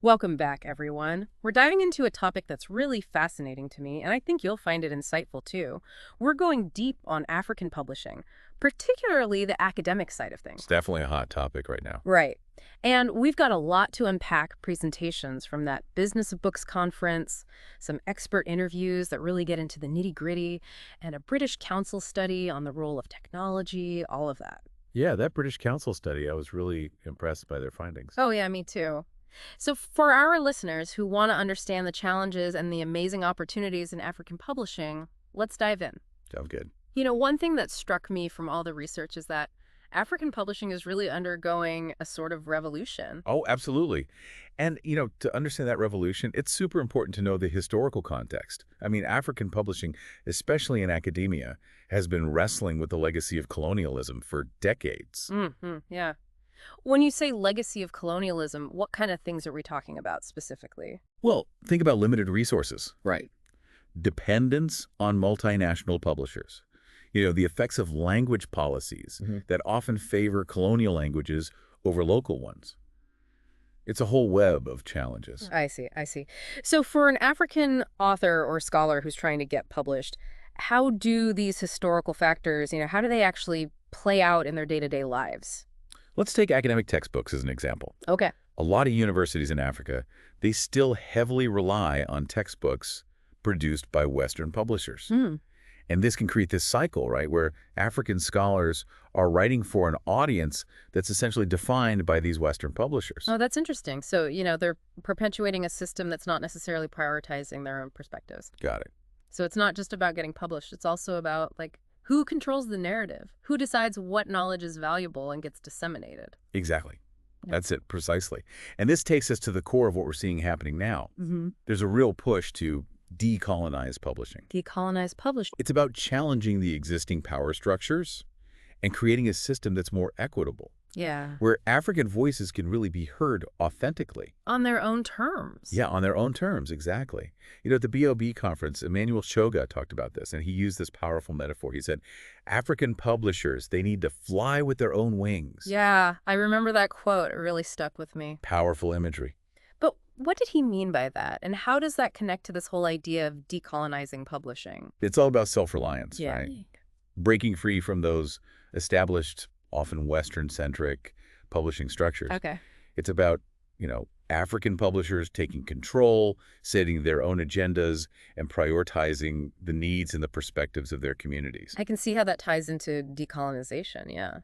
Welcome back, everyone. We're diving into a topic that's really fascinating to me, and I think you'll find it insightful too. We're going deep on African publishing, particularly the academic side of It's things. definitely a hot topic right now. Right. And we've got a lot to unpack presentations from that Business of Books conference, some expert interviews that really get into the nitty-gritty, and a British Council study on the role of technology, all of that. Yeah, that British Council study, I was really impressed by their findings. Oh, yeah, me too. So, for our listeners who want to understand the challenges and the amazing opportunities in African publishing, let's dive in. Sounds good. One thing that struck me from all the research is that African publishing is really undergoing a sort of revolution. Oh, absolutely. And, to understand that revolution, it's super important to know the historical context. I mean, African publishing, especially in academia, has been wrestling with the legacy of colonialism for decades. Yeah. When you say legacy of colonialism, what kind of things are we talking about specifically? Well, think about limited resources, Right. dependence on multinational publishers. The effects of language policies that often favor colonial languages over local ones. It's a whole web of challenges. I see, I see. So for an African author or scholar who's trying to get published, how do these historical factors, how do they actually play out in their day-to-day lives? Let's take academic textbooks as an example. Okay. A lot of universities in Africa, they still heavily rely on textbooks produced by Western publishers. Hmm. And this can create this cycle, right, where African scholars are writing for an audience that's essentially defined by these Western publishers. Oh, that's interesting. So, they're perpetuating a system that's not necessarily prioritizing their own perspectives. Got it. So it's not just about getting published. It's also about, like, who controls the narrative? Who decides what knowledge is valuable and gets disseminated? Exactly. Yeah. That's it, precisely. And this takes us to the core of what we're seeing happening now. Mm-hmm. There's a real push to decolonize publishing. Decolonize publishing. It's about challenging the existing power structures and creating a system that's more equitable, Yeah. where African voices can really be heard authentically. On their own terms. Yeah, on their own terms, exactly. At the BOB conference, Emmanuel Shoga talked about this, and he used this powerful metaphor. He said, African publishers, they need to fly with their own wings. Yeah, I remember that quote. It really stuck with me. Powerful imagery. But what did he mean by that? And how does that connect to this whole idea of decolonizing publishing? It's all about self-reliance, Yeah. right? Breaking free from those established, often Western-centric publishing structures. Okay. It's about, African publishers taking control, setting their own agendas, and prioritizing the needs and the perspectives of their communities. I can see how that ties into decolonization, yeah.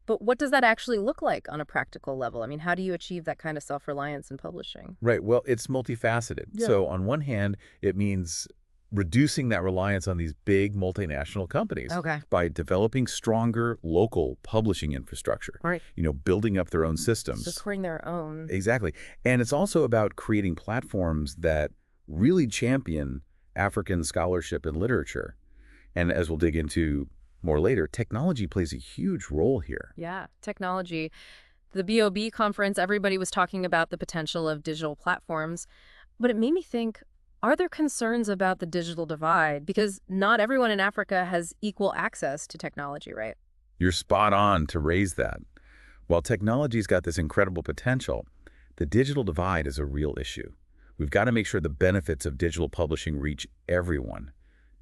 But what does that actually look like on a practical level? I mean, how do you achieve that kind of self-reliance in publishing? Right. Well, it's multifaceted. Yeah. So on one hand, it means reducing that reliance on these big multinational companies Okay. by developing stronger local publishing infrastructure, Right. building up their own systems. Supporting their own. Exactly. And it's also about creating platforms that really champion African scholarship and literature. And as we'll dig into more later, technology plays a huge role here. Yeah, technology. The BOB conference, everybody was talking about the potential of digital platforms, but it made me think, are there concerns about the digital divide? Because not everyone in Africa has equal access to technology, right? You're spot on to raise that. While technology's got this incredible potential, the digital divide is a real issue. We've got to make sure the benefits of digital publishing reach everyone,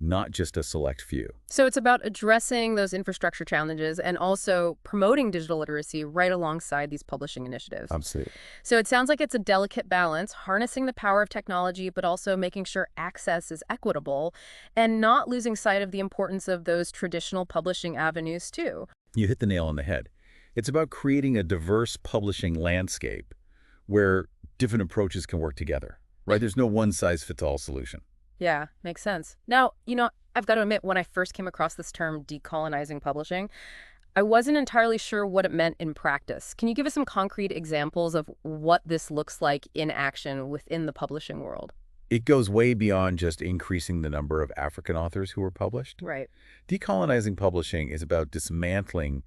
not just a select few. So it's about addressing those infrastructure challenges and also promoting digital literacy right alongside these publishing initiatives. Absolutely. So it sounds like it's a delicate balance, harnessing the power of technology, but also making sure access is equitable and not losing sight of the importance of those traditional publishing avenues too. You hit the nail on the head. It's about creating a diverse publishing landscape where different approaches can work together, right? There's no one-size-fits-all solution. Yeah, makes sense. Now, I've got to admit, when I first came across this term decolonizing publishing, I wasn't entirely sure what it meant in practice. Can you give us some concrete examples of what this looks like in action within the publishing world? It goes way beyond just increasing the number of African authors who are published. Right. Decolonizing publishing is about dismantling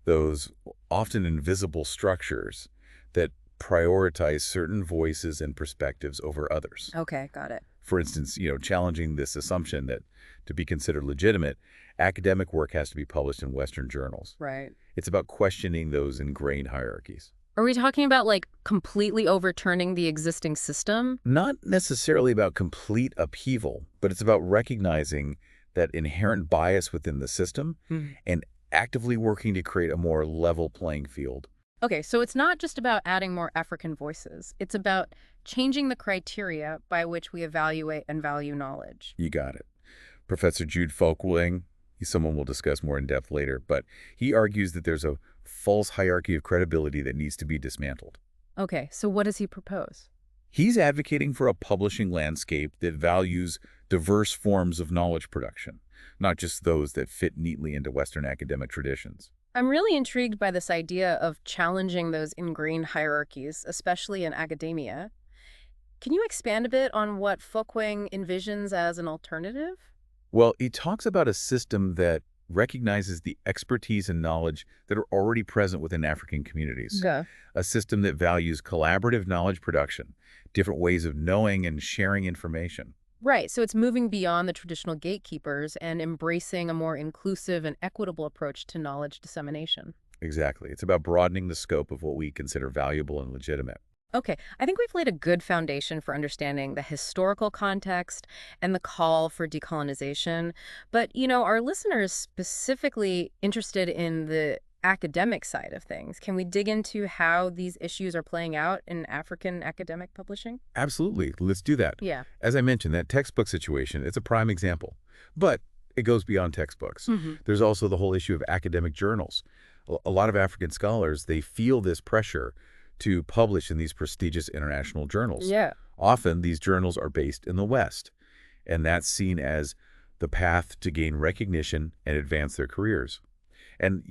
those often invisible structures that prioritize certain voices and perspectives over others. Okay, got it. For instance, challenging this assumption that to be considered legitimate, academic work has to be published in Western journals. Right. It's about questioning those ingrained hierarchies. Are we talking about, like, completely overturning the existing system? Not necessarily about complete upheaval, but it's about recognizing that inherent bias within the system Hmm. and actively working to create a more level playing field. Okay, so it's not just about adding more African voices. It's about changing the criteria by which we evaluate and value knowledge. You got it. Professor Jude Folkling, he's someone we'll discuss more in depth later, but he argues that there's a false hierarchy of credibility that needs to be dismantled. Okay, so what does he propose? He's advocating for a publishing landscape that values diverse forms of knowledge production, not just those that fit neatly into Western academic traditions. I'm really intrigued by this idea of challenging those ingrained hierarchies, especially in academia. Can you expand a bit on what Foucault envisions as an alternative? Well, he talks about a system that recognizes the expertise and knowledge that are already present within African communities, Yeah. a system that values collaborative knowledge production, different ways of knowing and sharing information. Right, so it's moving beyond the traditional gatekeepers and embracing a more inclusive and equitable approach to knowledge dissemination. Exactly. It's about broadening the scope of what we consider valuable and legitimate. Okay, I think we've laid a good foundation for understanding the historical context and the call for decolonization. But, our listeners specifically interested in the academic side of things. Can we dig into how these issues are playing out in African academic publishing? Absolutely. Let's do that. Yeah. As I mentioned, that textbook situation, it's a prime example. But it goes beyond textbooks. Hmm. There's also the whole issue of academic journals. A lot of African scholars, they feel this pressure to publish in these prestigious international journals. Yeah. Often, these journals are based in the West, and that's seen as the path to gain recognition and advance their careers. And,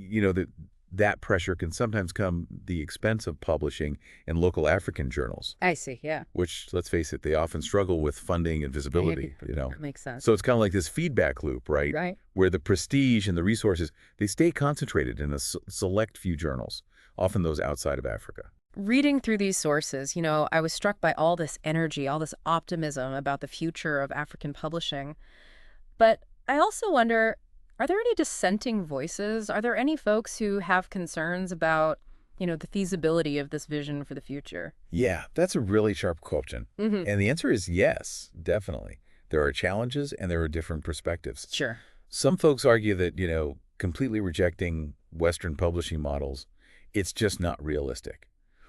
that pressure can sometimes come at the expense of publishing in local African journals, I see, yeah. which, let's face it, they often struggle with funding and visibility, That makes sense. So it's kind of like this feedback loop, right? Right. Where the prestige and the resources, they stay concentrated in a select few journals, often those outside of Africa. Reading through these sources, I was struck by all this energy, all this optimism about the future of African publishing. But I also wonder, are there any dissenting voices? Are there any folks who have concerns about, the feasibility of this vision for the future? Yeah, that's a really sharp question. Hmm. And the answer is yes, definitely. There are challenges and there are different perspectives. Sure. Some folks argue that, completely rejecting Western publishing models, it's just not realistic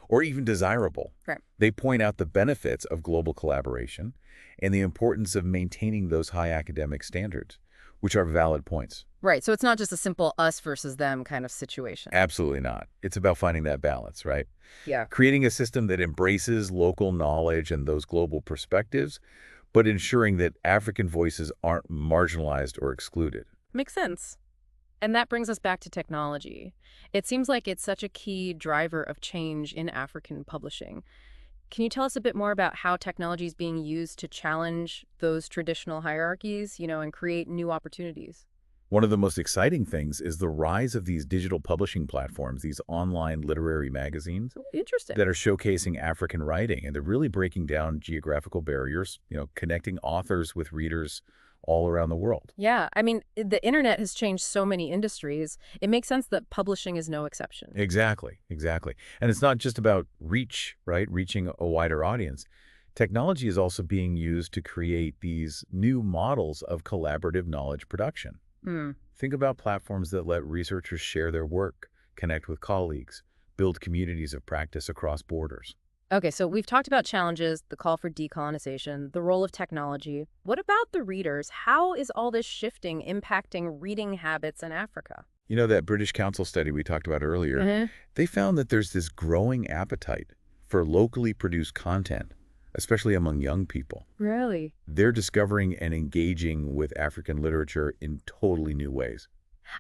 or even desirable. Right. They point out the benefits of global collaboration and the importance of maintaining those high academic standards, which are valid points. Right. So it's not just a simple us versus them kind of situation. Absolutely not. It's about finding that balance, right? Yeah. Creating a system that embraces local knowledge and those global perspectives, but ensuring that African voices aren't marginalized or excluded. Makes sense. And that brings us back to technology. It seems like it's such a key driver of change in African publishing. Can you tell us a bit more about how technology is being used to challenge those traditional hierarchies, and create new opportunities? One of the most exciting things is the rise of these digital publishing platforms, these online literary magazines Interesting. that are showcasing African writing, and they're really breaking down geographical barriers, connecting authors with readers all around the world. Yeah, I mean, the internet has changed so many industries. It makes sense that publishing is no exception. Exactly, exactly. And it's not just about reach, right? Reaching a wider audience. Technology is also being used to create these new models of collaborative knowledge production. Hmm. Think about platforms that let researchers share their work, connect with colleagues, build communities of practice across borders. Okay, so we've talked about challenges, the call for decolonization, the role of technology. What about the readers? How is all this shifting impacting reading habits in Africa? That British Council study we talked about earlier, Hmm. they found that there's this growing appetite for locally produced content, especially among young people. Really? They're discovering and engaging with African literature in totally new ways.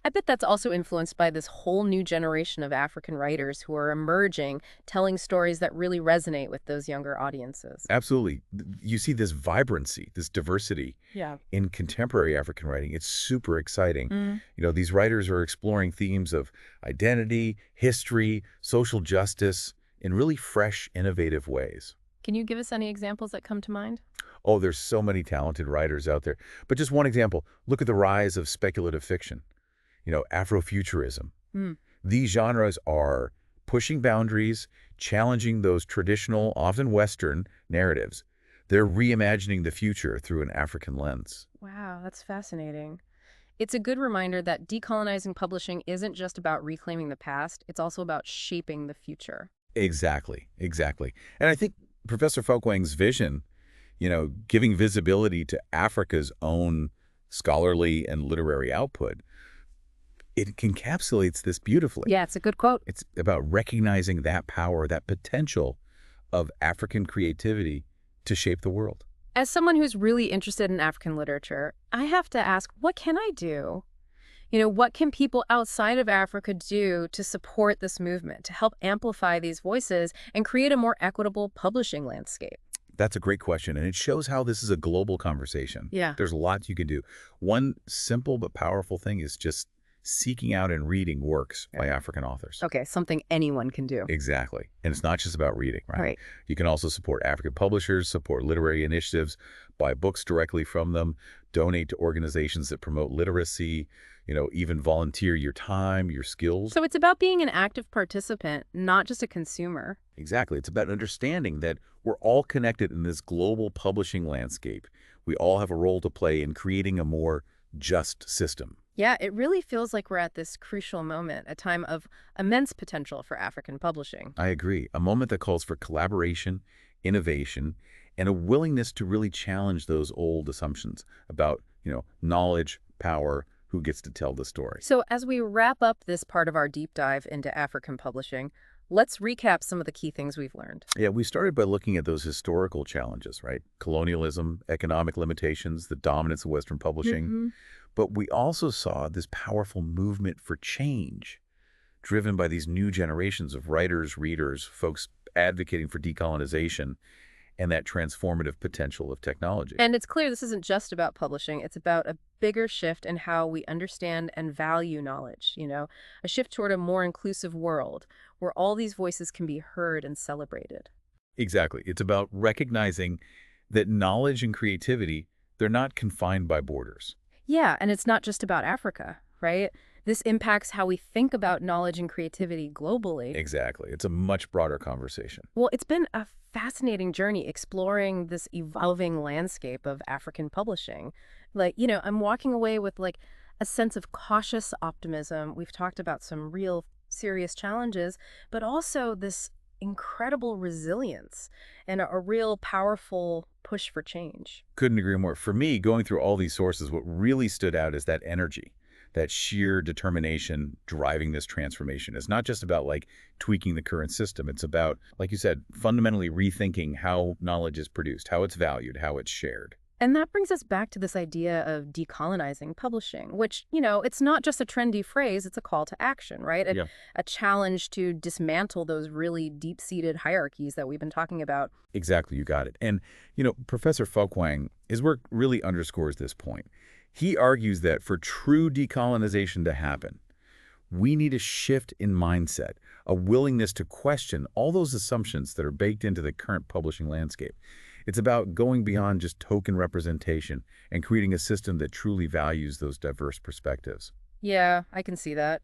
I bet that's also influenced by this whole new generation of African writers who are emerging, telling stories that really resonate with those younger audiences. Absolutely. You see this vibrancy, this diversity Yeah. in contemporary African writing. It's super exciting. Mm. These writers are exploring themes of identity, history, social justice in really fresh, innovative ways. Can you give us any examples that come to mind? Oh, there's so many talented writers out there. But just one example, look at the rise of speculative fiction, Afrofuturism. Mm. These genres are pushing boundaries, challenging those traditional, often Western, narratives. They're reimagining the future through an African lens. Wow, that's fascinating. It's a good reminder that decolonizing publishing isn't just about reclaiming the past, it's also about shaping the future. Exactly, exactly. And I think Professor Folkwang's vision, giving visibility to Africa's own scholarly and literary output, it encapsulates this beautifully. Yeah, it's a good quote. It's about recognizing that power, that potential of African creativity to shape the world. As someone who's really interested in African literature, I have to ask, what can I do? What can people outside of Africa do to support this movement, to help amplify these voices and create a more equitable publishing landscape? That's a great question, and it shows how this is a global conversation. Yeah. There's lots you can do. One simple but powerful thing is just seeking out and reading works by African authors. Okay, something anyone can do. Exactly. And it's not just about reading, right? Right. You can also support African publishers, support literary initiatives, buy books directly from them, donate to organizations that promote literacy, even volunteer your time, your skills. So it's about being an active participant, not just a consumer. Exactly. It's about understanding that we're all connected in this global publishing landscape. We all have a role to play in creating a more just system. Yeah, it really feels like we're at this crucial moment, a time of immense potential for African publishing. I agree. A moment that calls for collaboration, innovation, and a willingness to really challenge those old assumptions about, knowledge, power, who gets to tell the story. So as we wrap up this part of our deep dive into African publishing, let's recap some of the key things we've learned. Yeah, we started by looking at those historical challenges, right? Colonialism, economic limitations, the dominance of Western publishing. But we also saw this powerful movement for change, driven by these new generations of writers, readers, folks advocating for decolonization and that transformative potential of technology. And it's clear this isn't just about publishing. It's about a bigger shift in how we understand and value knowledge, a shift toward a more inclusive world where all these voices can be heard and celebrated. Exactly. It's about recognizing that knowledge and creativity, they're not confined by borders. Yeah, and it's not just about Africa, right? This impacts how we think about knowledge and creativity globally. Exactly. It's a much broader conversation. Well, it's been a fascinating journey exploring this evolving landscape of African publishing. I'm walking away with a sense of cautious optimism. We've talked about some real serious challenges, but also this incredible resilience and a real powerful push for change. Couldn't agree more. For me, going through all these sources, what really stood out is that energy, that sheer determination driving this transformation. It's not just about tweaking the current system. It's about, like you said, fundamentally rethinking how knowledge is produced, how it's valued, how it's shared. And that brings us back to this idea of decolonizing publishing, which, it's not just a trendy phrase, it's a call to action, right? A challenge to dismantle those really deep-seated hierarchies that we've been talking about. Exactly, you got it. And, Professor Folkwang, his work really underscores this point. He argues that for true decolonization to happen, we need a shift in mindset, a willingness to question all those assumptions that are baked into the current publishing landscape. It's about going beyond just token representation and creating a system that truly values those diverse perspectives. Yeah, I can see that.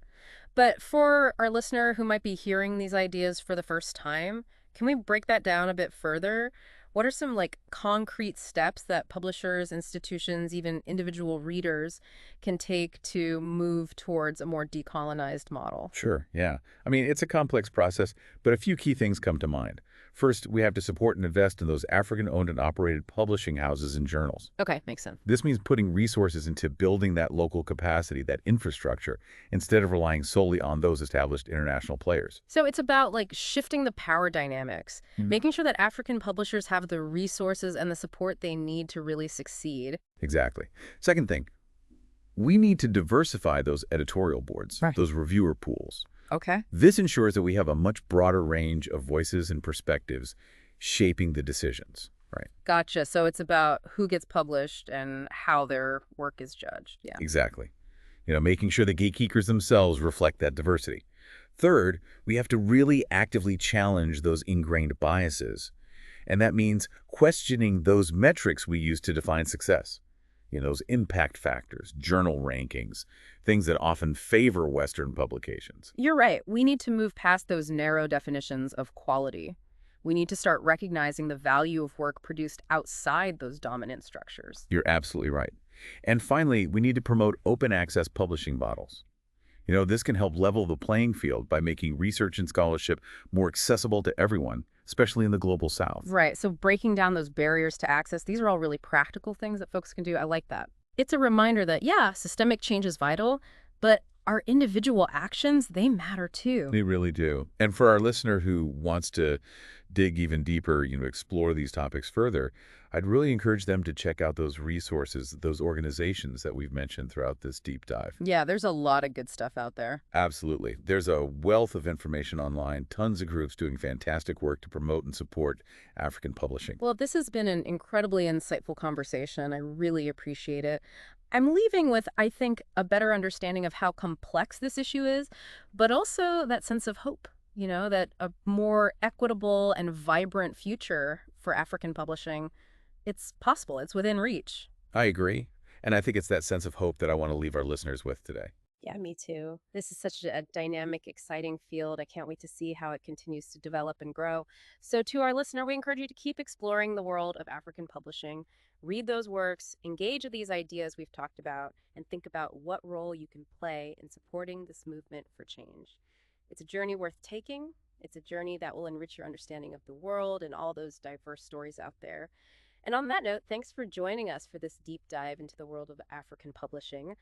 But for our listener who might be hearing these ideas for the first time, can we break that down a bit further? What are some concrete steps that publishers, institutions, even individual readers can take to move towards a more decolonized model? Sure, yeah. I mean, it's a complex process, but a few key things come to mind. First, we have to support and invest in those African-owned and operated publishing houses and journals. Okay, makes sense. This means putting resources into building that local capacity, that infrastructure, instead of relying solely on those established international players. So it's about shifting the power dynamics, making sure that African publishers have the resources and the support they need to really succeed. Exactly. Second thing, we need to diversify those editorial boards, those reviewer pools. Okay. This ensures that we have a much broader range of voices and perspectives shaping the decisions, right? Gotcha. So it's about who gets published and how their work is judged. Yeah. Exactly. Making sure the gatekeepers themselves reflect that diversity. Third, we have to really actively challenge those ingrained biases. And that means questioning those metrics we use to define success. Those impact factors, journal rankings, things that often favor Western publications. You're right. We need to move past those narrow definitions of quality. We need to start recognizing the value of work produced outside those dominant structures. You're absolutely right. And finally, we need to promote open access publishing models. This can help level the playing field by making research and scholarship more accessible to everyone, especially in the global South. Right. So breaking down those barriers to access, these are all really practical things that folks can do. I like that. It's a reminder that, yeah, systemic change is vital, but our individual actions, they matter too. They really do. And for our listener who wants to dig even deeper, explore these topics further, I'd really encourage them to check out those resources, those organizations that we've mentioned throughout this deep dive. Yeah, there's a lot of good stuff out there. Absolutely. There's a wealth of information online, tons of groups doing fantastic work to promote and support African publishing. Well, this has been an incredibly insightful conversation. I really appreciate it. I'm leaving with, I think, a better understanding of how complex this issue is, but also that sense of hope, that a more equitable and vibrant future for African publishing, it's possible, it's within reach. I agree. And I think it's that sense of hope that I want to leave our listeners with today. Yeah, me too. This is such a dynamic, exciting field. I can't wait to see how it continues to develop and grow. So, to our listener, we encourage you to keep exploring the world of African publishing. Read those works, engage with these ideas we've talked about, and think about what role you can play in supporting this movement for change. It's a journey worth taking. It's a journey that will enrich your understanding of the world and all those diverse stories out there. And on that note, thanks for joining us for this deep dive into the world of African publishing.